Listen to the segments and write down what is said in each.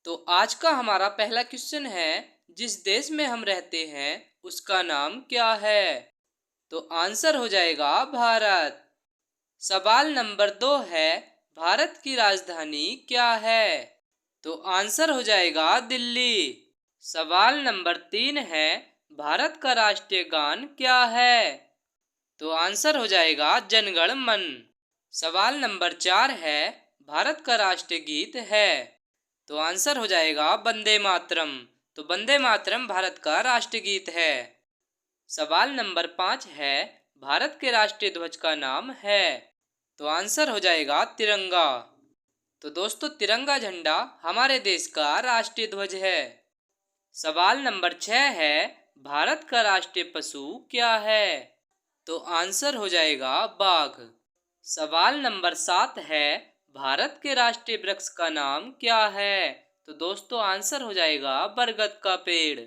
तो आज का हमारा पहला क्वेश्चन है, जिस देश में हम रहते हैं उसका नाम क्या है? तो आंसर हो जाएगा भारत। सवाल नंबर 2 है, भारत की राजधानी क्या है? तो आंसर हो जाएगा दिल्ली। सवाल नंबर 3 है, भारत का राष्ट्रीय गान क्या है? तो आंसर हो जाएगा जनगण मन। सवाल नंबर 4 है, भारत का राष्ट्रीय गीत है? तो आंसर हो जाएगा वंदे मातरम। तो वंदे मातरम भारत का राष्ट्रीय गीत है। सवाल नंबर 5 है, भारत के राष्ट्रीय ध्वज का नाम है? तो आंसर हो जाएगा तिरंगा। तो दोस्तों, तिरंगा झंडा हमारे देश का राष्ट्रीय ध्वज है। सवाल नंबर 6 है, भारत का राष्ट्रीय पशु क्या है? तो आंसर हो जाएगा बाघ। सवाल नंबर 7 है, भारत के राष्ट्रीय वृक्ष का नाम क्या है? तो दोस्तों, आंसर हो जाएगा बरगद का पेड़।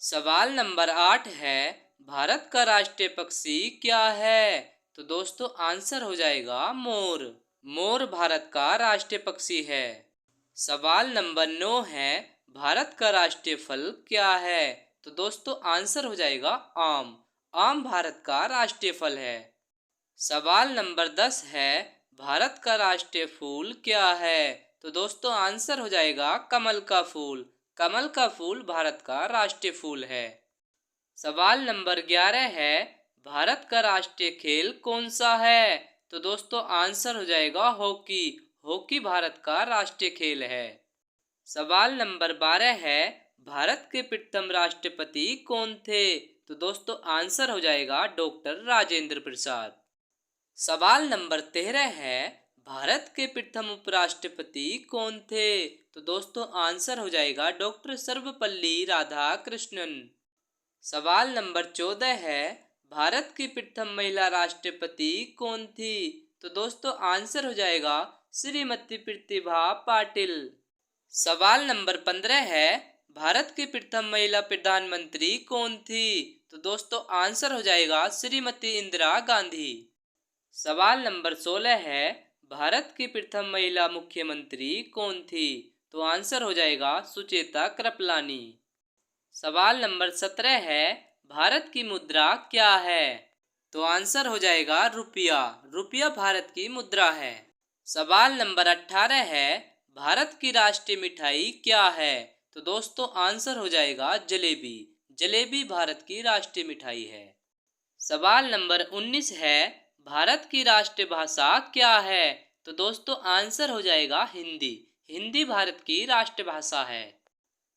सवाल नंबर 8 है, भारत का राष्ट्रीय पक्षी क्या है? तो दोस्तों, आंसर हो जाएगा मोर। मोर भारत का राष्ट्रीय पक्षी है। सवाल नंबर 9 है, भारत का राष्ट्रीय फल क्या है? तो दोस्तों, आंसर हो जाएगा आम। आम भारत का राष्ट्रीय फल है। सवाल नंबर 10 है, भारत का राष्ट्रीय फूल क्या है? तो दोस्तों, आंसर हो जाएगा कमल का फूल। कमल का फूल भारत का राष्ट्रीय फूल है। सवाल नंबर 11 है, भारत का राष्ट्रीय खेल कौन सा है? तो दोस्तों, आंसर हो जाएगा हॉकी। हॉकी भारत का राष्ट्रीय खेल है। सवाल नंबर 12 है, भारत के प्रथम राष्ट्रपति कौन थे? तो दोस्तों, आंसर हो जाएगा डॉक्टर राजेंद्र प्रसाद। सवाल नंबर 13 है, भारत के प्रथम उपराष्ट्रपति कौन थे? तो दोस्तों, आंसर हो जाएगा डॉक्टर सर्वपल्ली राधाकृष्णन। सवाल नंबर 14 है, भारत की प्रथम महिला राष्ट्रपति कौन थी? तो दोस्तों, आंसर हो जाएगा श्रीमती प्रतिभा पाटिल। सवाल नंबर 15 है, भारत की प्रथम महिला प्रधानमंत्री कौन थी? तो दोस्तों, आंसर हो जाएगा श्रीमती इंदिरा गांधी। सवाल नंबर 16 है, भारत की प्रथम महिला मुख्यमंत्री कौन थी? तो आंसर हो जाएगा सुचेता कृपलानी। सवाल नंबर 17 है, भारत की मुद्रा क्या है? तो आंसर हो जाएगा रुपया। रुपया भारत की मुद्रा है। सवाल नंबर 18 है, भारत की राष्ट्रीय मिठाई क्या है? तो दोस्तों, आंसर हो जाएगा जलेबी। जलेबी भारत की राष्ट्रीय मिठाई है। सवाल नंबर 19 है, भारत की राष्ट्रीय भाषा क्या है? तो दोस्तों, आंसर हो जाएगा हिंदी। हिंदी भारत की राष्ट्रभाषा है।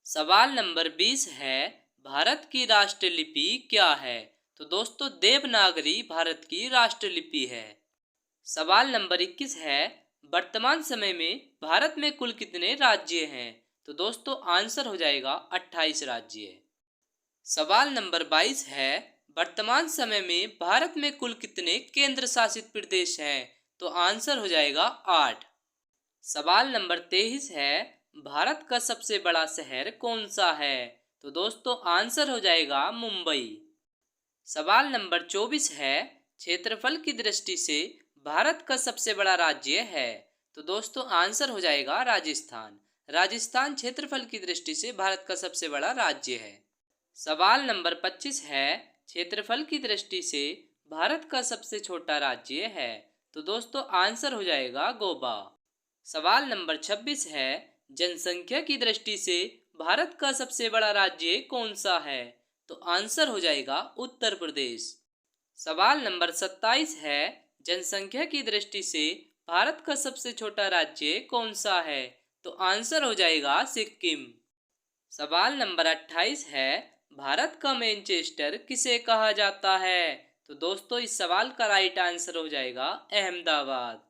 सवाल नंबर 20 है, भारत की राष्ट्रलिपि क्या है? तो दोस्तों, देवनागरी भारत की राष्ट्रलिपि है। सवाल नंबर 21 है, वर्तमान समय में भारत में कुल कितने राज्य हैं? तो दोस्तों, आंसर हो जाएगा 28 राज्य। सवाल नंबर 22 है, वर्तमान समय में भारत में कुल कितने केंद्र शासित प्रदेश हैं? तो आंसर हो जाएगा 8। सवाल नंबर 23 है, भारत का सबसे बड़ा शहर कौन सा है? तो दोस्तों, आंसर हो जाएगा मुंबई। सवाल नंबर 24 है, क्षेत्रफल की दृष्टि से भारत का सबसे बड़ा राज्य है? तो दोस्तों, आंसर हो जाएगा राजस्थान। राजस्थान क्षेत्रफल की दृष्टि से भारत का सबसे बड़ा राज्य है। सवाल नंबर 25 है, क्षेत्रफल की दृष्टि से भारत का सबसे छोटा राज्य है? तो दोस्तों, आंसर हो जाएगा गोवा। सवाल नंबर 26 है, जनसंख्या की दृष्टि से भारत का सबसे बड़ा राज्य कौन सा है? तो आंसर हो जाएगा उत्तर प्रदेश। सवाल नंबर 27 है, जनसंख्या की दृष्टि से भारत का सबसे छोटा राज्य कौन सा है? तो आंसर हो जाएगा सिक्किम। सवाल नंबर 28 है, भारत का मैनचेस्टर किसे कहा जाता है? तो दोस्तों, इस सवाल का राइट आंसर हो जाएगा अहमदाबाद।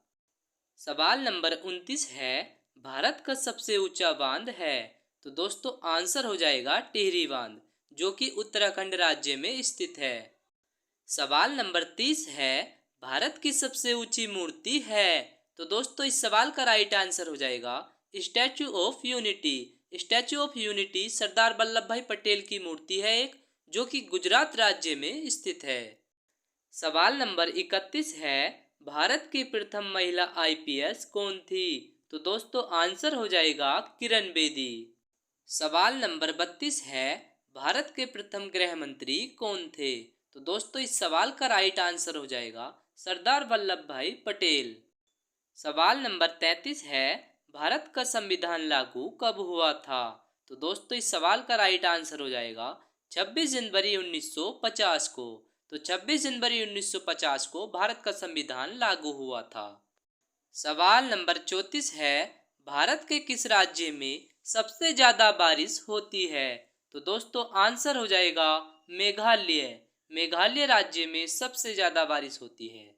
सवाल नंबर 29 है, भारत का सबसे ऊंचा बांध है? तो दोस्तों, आंसर हो जाएगा टिहरी बांध, जो कि उत्तराखंड राज्य में स्थित है। सवाल नंबर 30 है, भारत की सबसे ऊंची मूर्ति है? तो दोस्तों, इस सवाल का राइट आंसर हो जाएगा Statue of Unity. Statue of Unity Sardar Vallabh Bhai Patel की मूर्ति है एक, जो कि गुजरात राज्य में स्थित है। सवाल नंबर 31 है, भारत की प्रथम महिला आईपीएस कौन थी? तो दोस्तों आंसर हो जाएगा किरण बेदी। सवाल नंबर 32 है, भारत के प्रथम गृह मंत्री कौन थे? तो दोस्तों इस सवाल का राइट आंसर हो जाएगा सरदार वल्लभ भाई पटेल। सवाल नंबर 33 है, भारत का संविधान लागू कब हुआ था? तो दोस्तों इस सवाल का राइट आंसर हो जाएगा 26 जनवरी 1950 को। तो 26 जनवरी 1950 को भारत का संविधान लागू हुआ था। सवाल नंबर 34 है, भारत के किस राज्य में सबसे ज्यादा बारिश होती है? तो दोस्तों आंसर हो जाएगा मेघालय। मेघालय राज्य में सबसे ज्यादा बारिश होती है।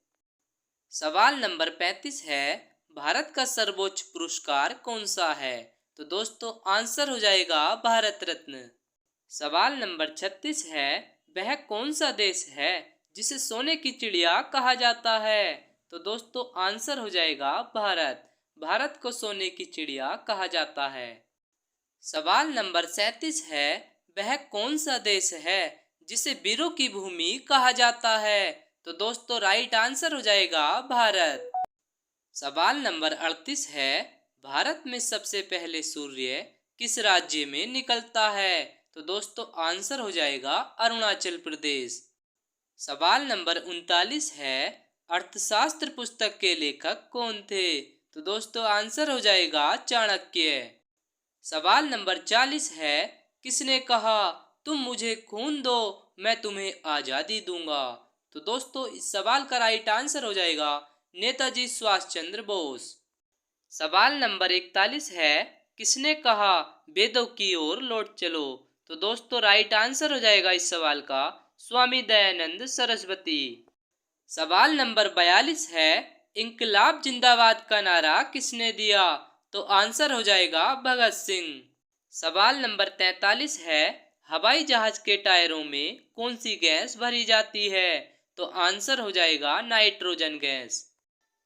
सवाल नंबर 35 है, भारत का सर्वोच्च पुरस्कार कौन सा है? तो दोस्तों आंसर हो जाएगा भारत रत्न। सवाल नंबर 36 है, वह कौन सा देश है जिसे सोने की चिड़िया कहा जाता है? तो दोस्तों आंसर हो जाएगा भारत। भारत को सोने की चिड़िया कहा जाता है। सवाल नंबर 37 है, वह कौन सा देश है जिसे वीरों की भूमि कहा जाता है? तो दोस्तों राइट आंसर हो जाएगा भारत। सवाल नंबर 38 है, भारत में सबसे पहले सूर्य किस राज्य में निकलता है? तो दोस्तों आंसर हो जाएगा अरुणाचल प्रदेश। सवाल नंबर 39 है, अर्थशास्त्र पुस्तक के लेखक कौन थे? तो दोस्तों आंसर हो जाएगा चाणक्य। सवाल नंबर 40 है, किसने कहा तुम मुझे खून दो मैं तुम्हें आजादी दूंगा? तो दोस्तों इस सवाल का राइट आंसर हो जाएगा नेताजी सुभाष चंद्र बोस। सवाल नंबर 41 है, किसने कहा वेदों की ओर लौट चलो? तो दोस्तों राइट आंसर हो जाएगा इस सवाल का स्वामी दयानंद सरस्वती। सवाल नंबर 42 है, इंकलाब जिंदाबाद का नारा किसने दिया? तो आंसर हो जाएगा भगत सिंह। सवाल नंबर 43 है, हवाई जहाज के टायरों में कौन सी गैस भरी जाती है? तो आंसर हो जाएगा नाइट्रोजन गैस।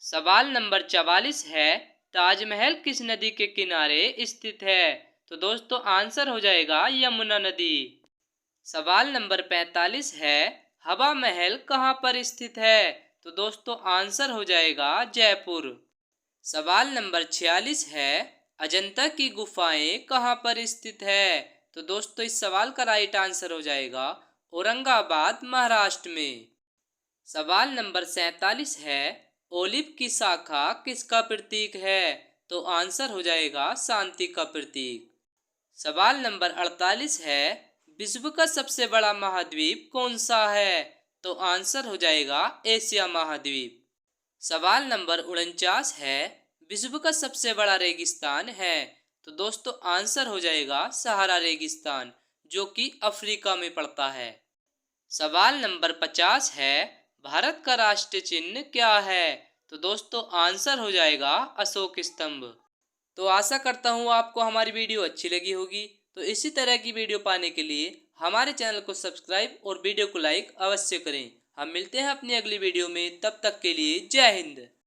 सवाल नंबर 44 है, ताजमहल किस नदी के किनारे स्थित है? तो दोस्तों आंसर हो जाएगा यमुना नदी। सवाल नंबर 45 है, हवा महल कहाँ पर स्थित है? तो दोस्तों आंसर हो जाएगा जयपुर। सवाल नंबर 46 है, अजंता की गुफाएं कहाँ पर स्थित है? तो दोस्तों इस सवाल का राइट आंसर हो जाएगा औरंगाबाद महाराष्ट्र में। सवाल नंबर 47 है, ओलिव की शाखा किसका प्रतीक है? तो आंसर हो जाएगा शांति का प्रतीक। सवाल नंबर 48 है, विश्व का सबसे बड़ा महाद्वीप कौन सा है? तो आंसर हो जाएगा एशिया महाद्वीप। सवाल नंबर 49 है, विश्व का सबसे बड़ा रेगिस्तान है? तो दोस्तों आंसर हो जाएगा सहारा रेगिस्तान, जो कि अफ्रीका में पड़ता है। सवाल नंबर 50 है, भारत का राष्ट्रीय चिन्ह क्या है? तो दोस्तों आंसर हो जाएगा अशोक स्तंभ। तो आशा करता हूँ आपको हमारी वीडियो अच्छी लगी होगी। तो इसी तरह की वीडियो पाने के लिए हमारे चैनल को सब्सक्राइब और वीडियो को लाइक अवश्य करें। हम मिलते हैं अपनी अगली वीडियो में, तब तक के लिए जय हिंद।